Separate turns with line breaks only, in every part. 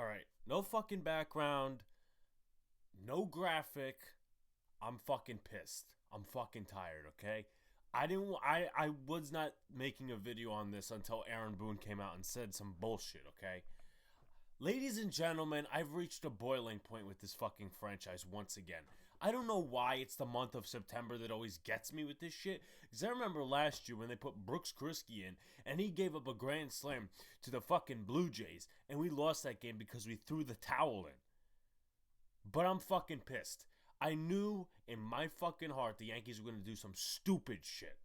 Alright, no fucking background, no graphic. I'm fucking pissed. I'm fucking tired, okay? I was not making a video on this until Aaron Boone came out and said some bullshit, okay? Ladies and gentlemen, I've reached a boiling point with this fucking franchise once again. I don't know why it's the month of September that always gets me with this shit. Because I remember last year when they put Brooks Koepka in and he gave up a grand slam to the fucking Blue Jays. And we lost that game because we threw the towel in. But I'm fucking pissed. I knew in my fucking heart the Yankees were going to do some stupid shit.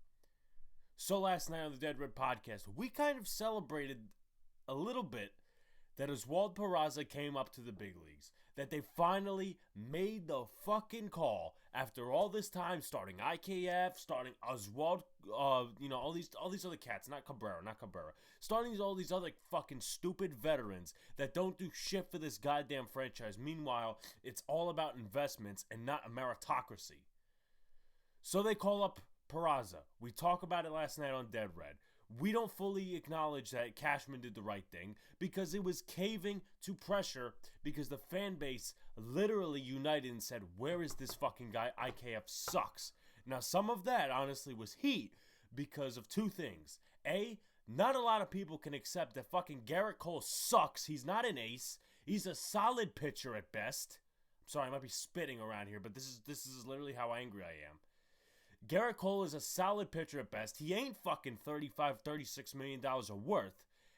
So last night on the Dead Red podcast, we kind of celebrated a little bit that OSWALD PERAZA came up to the big leagues. That they finally made the fucking call after all this time, starting IKF, starting Oswald, all these other cats, not Cabrera, starting all these other fucking stupid veterans that don't do shit for this goddamn franchise. Meanwhile, it's all about investments and not a meritocracy. So they call up Peraza. We talk about it last night on Dead Red. We don't fully acknowledge that Cashman did the right thing because it was caving to pressure because the fan base literally united and said, where is this fucking guy? IKF sucks. Now, some of that, honestly, was heat because of two things. A, not a lot of people can accept that fucking Garrett Cole sucks. He's not an ace. He's a solid pitcher at best. I'm sorry, I might be spitting around here, but this is literally how angry I am. Garrett Cole is a solid pitcher at best. He ain't fucking $35, $36 million worth.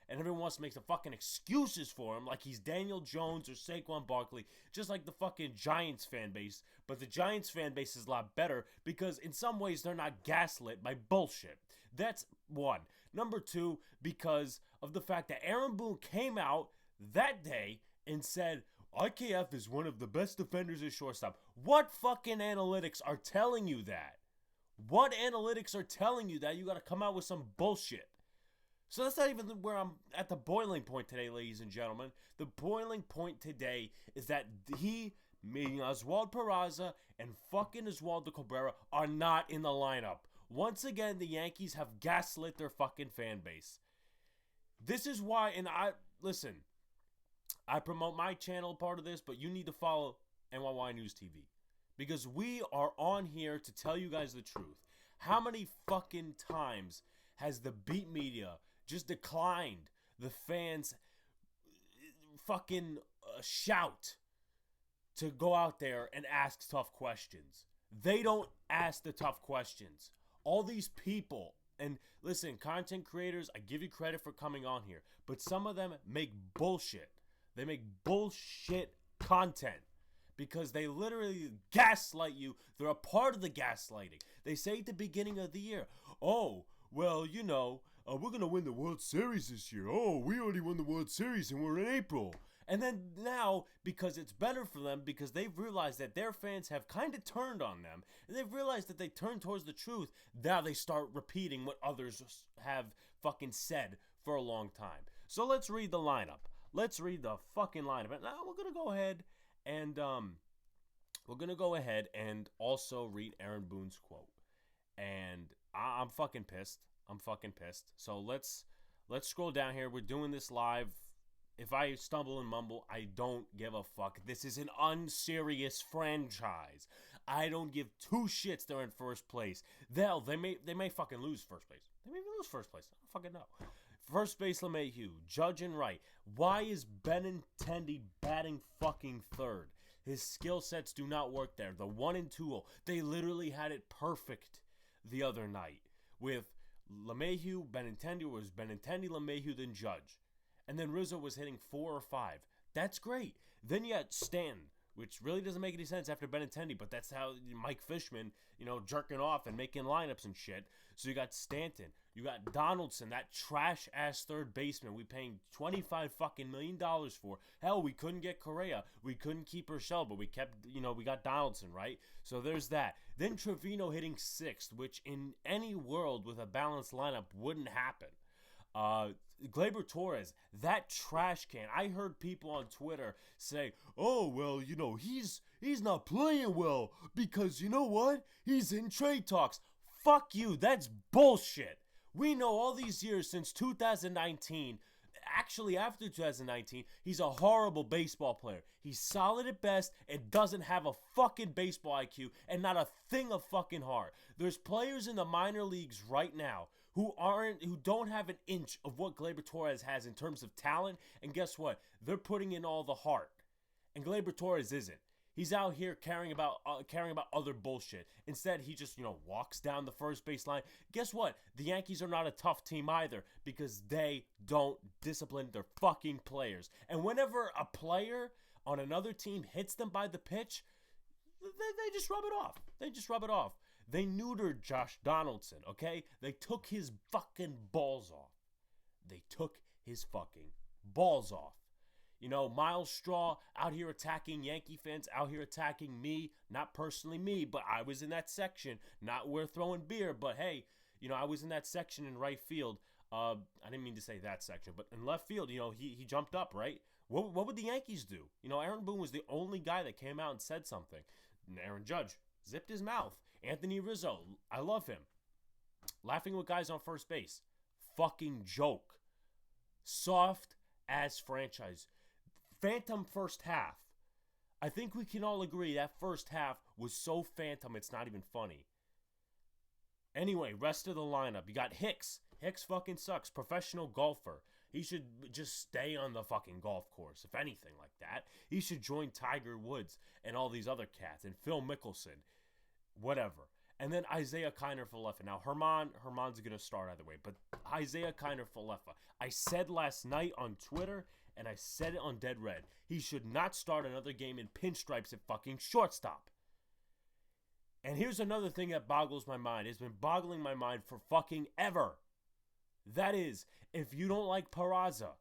And everyone wants to make some fucking excuses for him like he's Daniel Jones or Saquon Barkley, just like the fucking Giants fan base. But the Giants fan base is a lot better because in some ways they're not gaslit by bullshit. That's one. Number two, because of the fact that Aaron Boone came out that day and said, IKF is one of the best defenders at shortstop. What fucking analytics are telling you that? What analytics are telling you that? You got to come out with some bullshit. So that's not even where I'm at the boiling point today, ladies and gentlemen. The boiling point today is that he, meaning OSWALD PERAZA and fucking Oswaldo Cabrera, are not in the lineup. Once again, the Yankees have gaslit their fucking fan base. This is why, and listen, I promote my channel part of this, but you need to follow NYY News TV. Because we are on here to tell you guys the truth. How many fucking times has the beat media just declined the fans' fucking shout to go out there and ask tough questions? They don't ask the tough questions. All these people, and listen, content creators, I give you credit for coming on here, but some of them make bullshit. They make bullshit content. Because they literally gaslight you. They're a part of the gaslighting. They say at the beginning of the year, oh, well, we're going to win the World Series this year. Oh, we already won the World Series and we're in April. And then now, because it's better for them, because they've realized that their fans have kind of turned on them, and they've realized that they turn towards the truth, now they start repeating what others have fucking said for a long time. So let's read the lineup. Let's read the fucking lineup. And now we're going to go ahead and we're going to go ahead and also read Aaron Boone's quote. And I'm fucking pissed. I'm fucking pissed. So let's scroll down here. We're doing this live. If I stumble and mumble, I don't give a fuck. This is an unserious franchise. I don't give two shits they're in first place. They may fucking lose first place. They may even lose first place. I don't fucking know. First base, LeMahieu. Judge and right. Why is Benintendi batting fucking third? His skill sets do not work there. The 1 and 2-0. They literally had it perfect the other night. With LeMahieu, Benintendi was Benintendi, LeMahieu, then Judge. And then Rizzo was hitting 4 or 5. That's great. Then you had Stanton, which really doesn't make any sense after Benintendi, but that's how Mike Fishman, jerking off and making lineups and shit. So you got Stanton. You got Donaldson, that trash-ass third baseman we paying $25 fucking million for. Hell, we couldn't get Correa. We couldn't keep Urshela, but we kept, we got Donaldson, right? So there's that. Then Trevino hitting 6th, which in any world with a balanced lineup wouldn't happen. Gleyber Torres, that trash can. I heard people on Twitter say, oh, well, he's not playing well because you know what? He's in trade talks. Fuck you. That's bullshit. We know all these years since 2019 actually, after 2019, he's a horrible baseball player. He's solid at best and doesn't have a fucking baseball IQ and not a thing of fucking heart. There's players in the minor leagues right now who don't have an inch of what Gleyber Torres has in terms of talent, and guess what? They're putting in all the heart. And Gleyber Torres isn't. He's out here caring about other bullshit. Instead, he just, walks down the first base line. Guess what? The Yankees are not a tough team either because they don't discipline their fucking players. And whenever a player on another team hits them by the pitch, they just rub it off. They neutered Josh Donaldson, okay? They took his fucking balls off. Miles Straw out here attacking Yankee fans, out here attacking me. Not personally me, but I was in that section. Not where throwing beer, but hey, I was in that section in right field. I didn't mean to say that section, but in left field, he jumped up, right? What would the Yankees do? Aaron Boone was the only guy that came out and said something. And Aaron Judge zipped his mouth. Anthony Rizzo, I love him. Laughing with guys on first base. Fucking joke. Soft ass franchise. Phantom first half. I think we can all agree that first half was so phantom it's not even funny. Anyway, rest of the lineup. You got Hicks. Hicks fucking sucks. Professional golfer. He should just stay on the fucking golf course, if anything like that. He should join Tiger Woods and all these other cats and Phil Mickelson. Whatever. And then Isaiah Kiner-Falefa. Now, Herman's going to start either way, but Isaiah Kiner-Falefa. I said last night on Twitter, and I said it on Dead Red, he should not start another game in pinstripes at fucking shortstop. And here's another thing that boggles my mind. It's been boggling my mind for fucking ever. That is, if you don't like Peraza,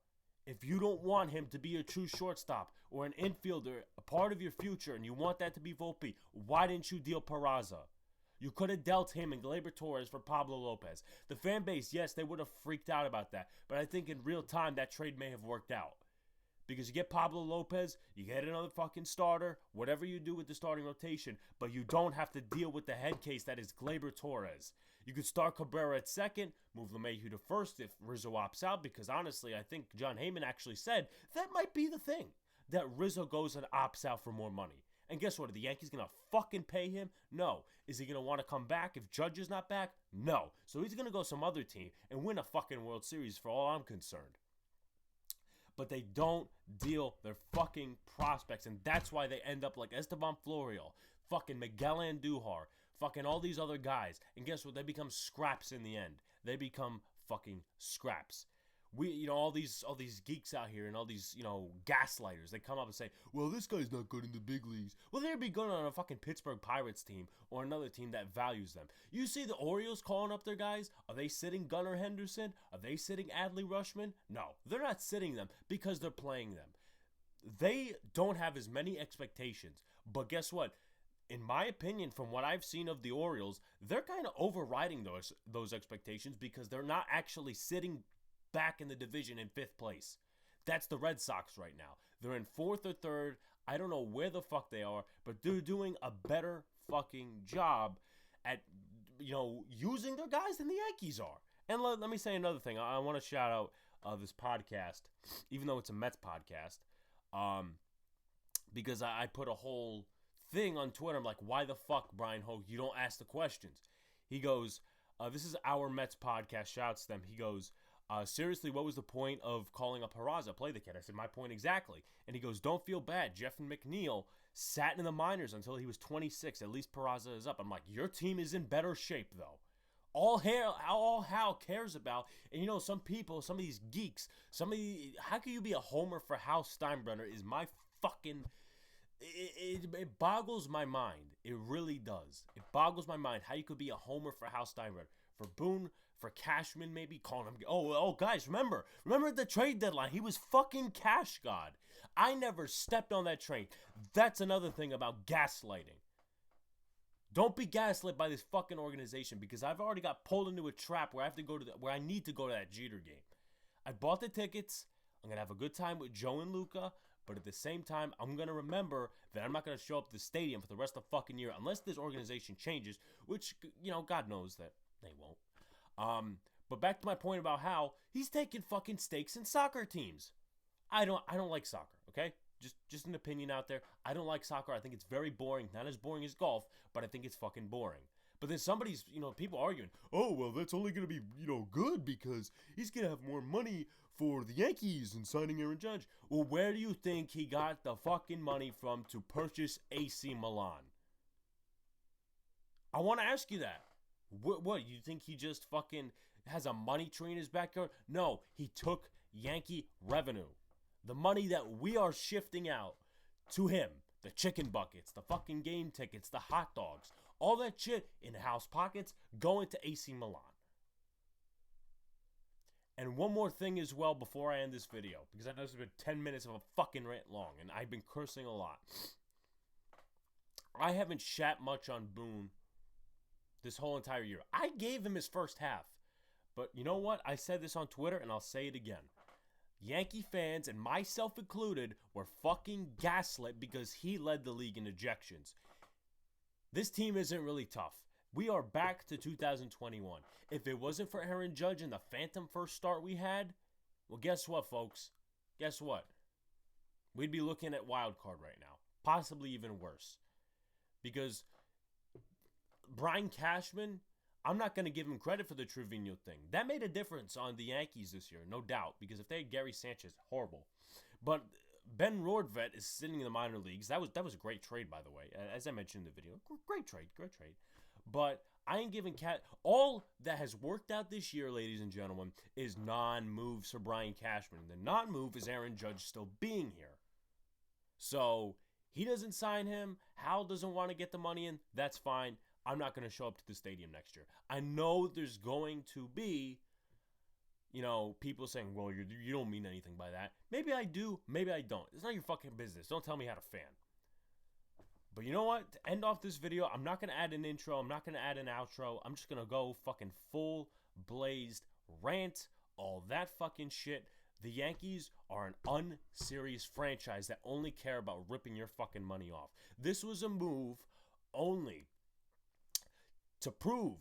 if you don't want him to be a true shortstop or an infielder, a part of your future, and you want that to be Volpe, why didn't you deal Peraza? You could have dealt him and Gleyber Torres for Pablo Lopez. The fan base, yes, they would have freaked out about that. But I think in real time, that trade may have worked out. Because you get Pablo Lopez, you get another fucking starter, whatever you do with the starting rotation, but you don't have to deal with the head case that is Gleyber Torres. You could start Cabrera at second, move LeMahieu to first if Rizzo opts out, because honestly, I think John Heyman actually said that might be the thing, that Rizzo goes and opts out for more money. And guess what? Are the Yankees going to fucking pay him? No. Is he going to want to come back if Judge is not back? No. So he's going to go some other team and win a fucking World Series for all I'm concerned. But they don't deal their fucking prospects, and that's why they end up like Esteban Florial, fucking Miguel Andujar, fucking all these other guys. And guess what? They become scraps in the end. They become fucking scraps. We, all these geeks out here and all these, gaslighters, they come up and say, well, this guy's not good in the big leagues. Well, they'd be good on a fucking Pittsburgh Pirates team or another team that values them. You see the Orioles calling up their guys? Are they sitting Gunnar Henderson? Are they sitting Adley Rutschman? No, they're not sitting them because they're playing them. They don't have as many expectations. But guess what? In my opinion, from what I've seen of the Orioles, they're kind of overriding those expectations because they're not actually sitting back in the division in 5th place. That's the Red Sox right now. They're in 4th or 3rd. I don't know where the fuck they are, but they're doing a better fucking job at, using their guys than the Yankees are. And let me say another thing. I want to shout out this podcast, even though it's a Mets podcast, because I put a whole thing on Twitter. I'm like, why the fuck, Brian Hogue, you don't ask the questions? He goes, this is our Mets podcast. Shouts to them. He goes, seriously, what was the point of calling up Peraza? Play the kid. I said, my point exactly. And he goes, don't feel bad. Jeff McNeil sat in the minors until he was 26. At least Peraza is up. I'm like, your team is in better shape, though. All Hal cares about, and some people, some of these geeks, how can you be a homer for Hal Steinbrenner is my fucking... It boggles my mind. It really does. It boggles my mind how you could be a homer for Hal Steinbrenner. For Boone, for Cashman, maybe calling him. Oh, guys, remember the trade deadline? He was fucking cash god. I never stepped on that train. That's another thing about gaslighting. Don't be gaslit by this fucking organization because I've already got pulled into a trap where where I need to go to that Jeter game. I bought the tickets. I'm gonna have a good time with Joe and Luca, but at the same time, I'm gonna remember that I'm not gonna show up at the stadium for the rest of the fucking year unless this organization changes, which God knows that they won't. But back to my point about how he's taking fucking stakes in soccer teams. I don't like soccer, okay? Just an opinion out there. I don't like soccer. I think it's very boring. Not as boring as golf, but I think it's fucking boring. But then somebody's, people arguing, oh, well, that's only going to be, good because he's going to have more money for the Yankees and signing Aaron Judge. Well, where do you think he got the fucking money from to purchase AC Milan? I want to ask you that. What, you think he just fucking has a money tree in his backyard? No, he took Yankee revenue. The money that we are shifting out to him. The chicken buckets, the fucking game tickets, the hot dogs. All that shit in house pockets going to AC Milan. And one more thing as well before I end this video, because I know this has been 10 minutes of a fucking rant long, and I've been cursing a lot. I haven't shat much on Boone this whole entire year. I gave him his first half. But you know what? I said this on Twitter, and I'll say it again. Yankee fans, and myself included, were fucking gaslit because he led the league in ejections. This team isn't really tough. We are back to 2021. If it wasn't for Aaron Judge and the phantom first start we had, well, guess what, folks? Guess what? We'd be looking at wild card right now. Possibly even worse. Because Brian Cashman, I'm not going to give him credit for the Trevino thing. That made a difference on the Yankees this year, no doubt. Because if they had Gary Sanchez, horrible. But Ben Rortvedt is sitting in the minor leagues. That was a great trade, by the way. As I mentioned in the video. Great trade. But I ain't giving all that has worked out this year, ladies and gentlemen, is non-moves for Brian Cashman. The non-move is Aaron Judge still being here. So he doesn't sign him. Hal doesn't want to get the money in. That's fine. I'm not going to show up to the stadium next year. I know there's going to be, people saying, well, you don't mean anything by that. Maybe I do. Maybe I don't. It's not your fucking business. Don't tell me how to fan. But you know what? To end off this video, I'm not going to add an intro. I'm not going to add an outro. I'm just going to go fucking full blazed rant, all that fucking shit. The Yankees are an unserious franchise that only care about ripping your fucking money off. This was a move only to prove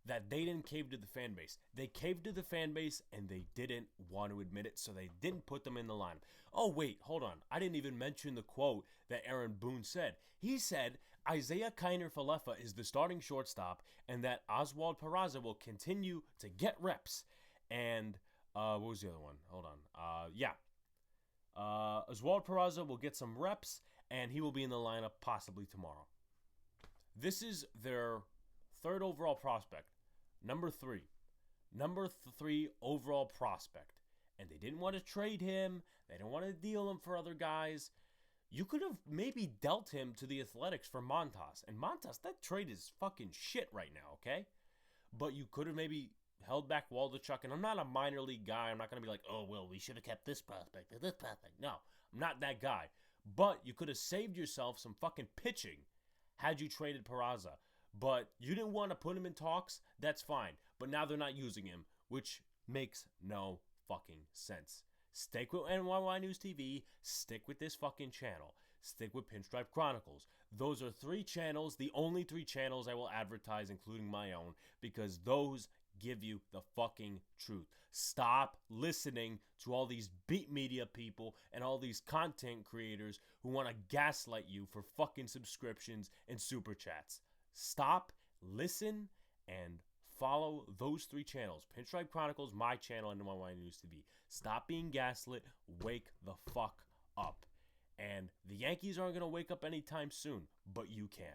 that they didn't cave to the fan base. They caved to the fan base and they didn't want to admit it, so they didn't put them in the lineup. Oh, wait, hold on. I didn't even mention the quote that Aaron Boone said. He said Isaiah Kiner-Falefa is the starting shortstop and that OSWALD PERAZA will continue to get reps. And, what was the other one? Hold on. OSWALD PERAZA will get some reps and he will be in the lineup possibly tomorrow. This is their third overall prospect. Number three overall prospect. And they didn't want to trade him. They didn't want to deal him for other guys. You could have maybe dealt him to the Athletics for Montas. And Montas, that trade is fucking shit right now, okay? But you could have maybe held back Waldichuk. And I'm not a minor league guy. I'm not going to be like, oh, well, we should have kept this prospect or this prospect. No, I'm not that guy. But you could have saved yourself some fucking pitching had you traded Peraza. But you didn't want to put him in talks. That's fine. But now they're not using him, which makes no fucking sense. Stick with NYY News TV. Stick with this fucking channel. Stick with Pinstripe Chronicles. Those are 3 channels, the only 3 channels I will advertise, including my own, because those give you the fucking truth. Stop listening to all these beat media people and all these content creators who want to gaslight you for fucking subscriptions and super chats. Stop, listen, and follow those 3 channels. Pinstripe Chronicles, my channel, and NYY News TV. Stop being gaslit. Wake the fuck up. And the Yankees aren't going to wake up anytime soon, but you can.